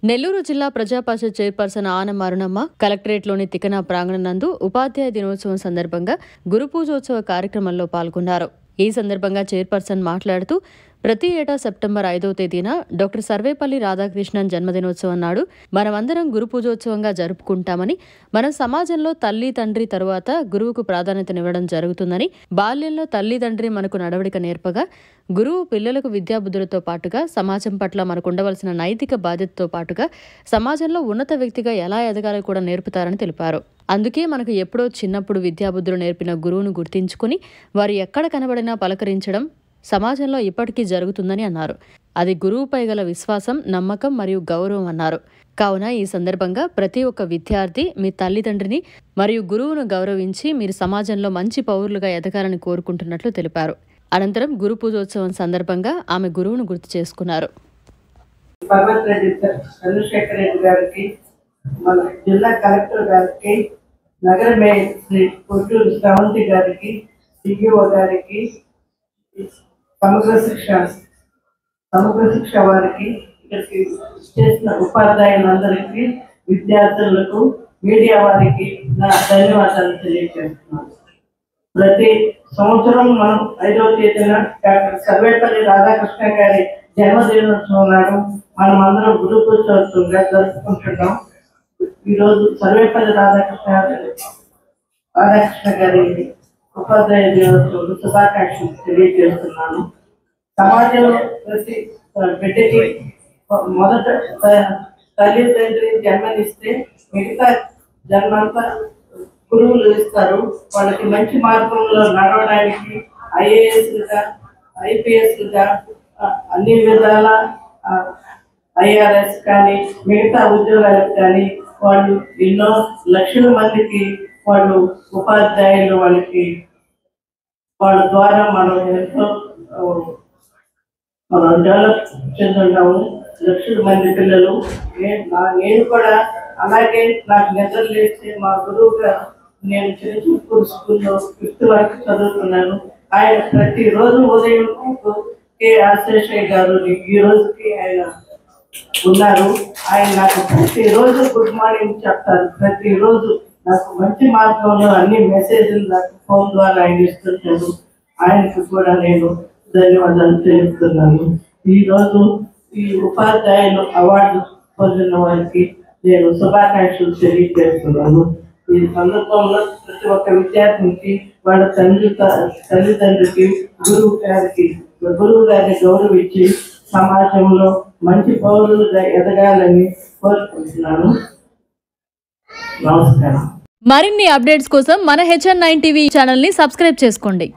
నెల్లూరు జిల్లా ప్రజా పరిషత్ చైర్పర్సన్ ఆనం అరుణమ్మ కలెక్టరేట్లోని తికన ప్రాంగణం నందు ఉపాధ్యాయ దినోత్సవం సందర్భంగా గురు పూజోత్సవ కార్యక్రమంలో పాల్గొన్నారు. ఈ సందర్భంగా చైర్పర్సన్ మాట్లాడుతూ ప్రతి ఏటా సెప్టెంబర్ 5వ తేదీన డాక్టర్ సర్వేపల్లి రాధాకృష్ణన్ జన్మదినోత్సవం నాడు మనమందరం గురు పూజోత్సవంగా జరుపుకుంటామని, మన సమాజంలో తల్లి తండ్రి తరువాత గురువుకు ప్రాధాన్యతనివ్వడం జరుగుతుందని, బాల్యంలో తల్లి తండ్రి మనకు నడవడిక నేర్పగా గురువు పిల్లలకు విద్యాబుద్ధులతో పాటుగా సమాజం పట్ల మనకు ఉండవలసిన నైతిక బాధ్యతతో పాటుగా సమాజంలో ఉన్నత వ్యక్తిగా ఎలా ఎదగాలో కూడా నేర్పుతారని తెలిపారు. అందుకే మనకు ఎప్పుడో చిన్నప్పుడు విద్యాబుద్ధులు నేర్పిన గురువును గుర్తించుకుని వారు ఎక్కడ కనబడినా పలకరించడం సమాజంలో ఇప్పటికీ జరుగుతుందని అన్నారు. అది గురువుపై గల విశ్వాసం, నమ్మకం మరియు గౌరవం అన్నారు. కావున ఈ సందర్భంగా ప్రతి ఒక్క విద్యార్థి మీ తల్లిదండ్రిని మరియు గురువును గౌరవించి మీరు సమాజంలో మంచి పౌరులుగా ఎదగాలని కోరుకుంటున్నట్లు తెలిపారు. అనంతరం గురు పూజోత్సవం సందర్భంగా ఆమె గురువును గుర్తు చేసుకున్నారు. మన జిల్లా కలెక్టర్ గారికి, నగర మేయర్ శ్రీ కొట్టూరు శ్రవంతి గారికి, డిఓ గారికి, సమగ్ర శిక్ష వారికి, ఇక్కడికి చేసిన ఉపాధ్యాయులందరికీ, విద్యార్థులకు, మీడియా వారికి నా ధన్యవాదాలు తెలియజేస్తున్నాను. ప్రతి సంవత్సరం మనం 5వ తేదీన డాక్టర్ సర్వేపల్లి రాధాకృష్ణ గారి జన్మదినోత్సవం నాడు మనం అందరం గురు పూజోత్సవంగా జరుపుకుంటున్నాం. ఈరోజు సర్వేపల్లి రాధాకృష్ణ గారి ఉపాధ్యాయ దినోత్సవం శుభాకాంక్షలు తెలియజేస్తున్నాను. సమాజంలో ప్రతి బిడ్డకి మొదట తల్లి తండ్రి జన్మనిస్తే మిగతా జన్మంతా గురువులు ఇస్తారు. వాళ్ళకి మంచి మార్గంలో నడవడానికి ఐఏఎస్లుగా, ఐపీఎస్లుగా, అన్ని విధాల ఐఆర్ఎస్ కానీ మిగతా ఉద్యోగాలకు కానీ వాళ్ళు ఎన్నో లక్షల మందికి వాళ్ళు ఉపాధ్యాయులు, వాళ్ళ ద్వారా మనం ఎంతో డెవలప్ చెందున్నాము. లక్షల మంది పిల్లలు. నేను కూడా అలాగే నాకు నిద్ర లేస్తే మా గురువుగా నేను చిన్నచూపూరు స్కూల్లో 5th వరకు చదువుతున్నాను. ఆయన ప్రతిరోజు ఉదయం కె ఆశేషయ్య గారు ఈ రోజుకి ఆయన ఉన్నారు. ఆయన నాకు ప్రతిరోజు గుడ్ మార్నింగ్ చెప్తారు. ప్రతిరోజు నాకు మంచి మార్గంలో అన్ని మెసేజ్లు నాకు ఫోన్ ద్వారా ఆయన ఇస్తుంటారు. ఆయనకు కూడా నేను ధన్యవాదాలు తెలుపుతున్నాను. ఈరోజు ఈ ఉపాధ్యాయులు అవార్డు పొందిన వారికి నేను శుభాకాంక్షలు తెలియజేస్తున్నాను. ఈ సందర్భంలో ప్రతి ఒక్క విద్యార్థికి, వాళ్ళ తల్లిదండ్రికి, గురువు గారిని గౌరవించి సమాజంలో మంచి పౌరులుగా ఎదగాలని కోరుకుంటున్నాను. నమస్కారం. మరిన్ని అప్డేట్స్ కోసం మన HN9 టీవీ ఛానల్ ని సబ్స్క్రైబ్ చేసుకోండి.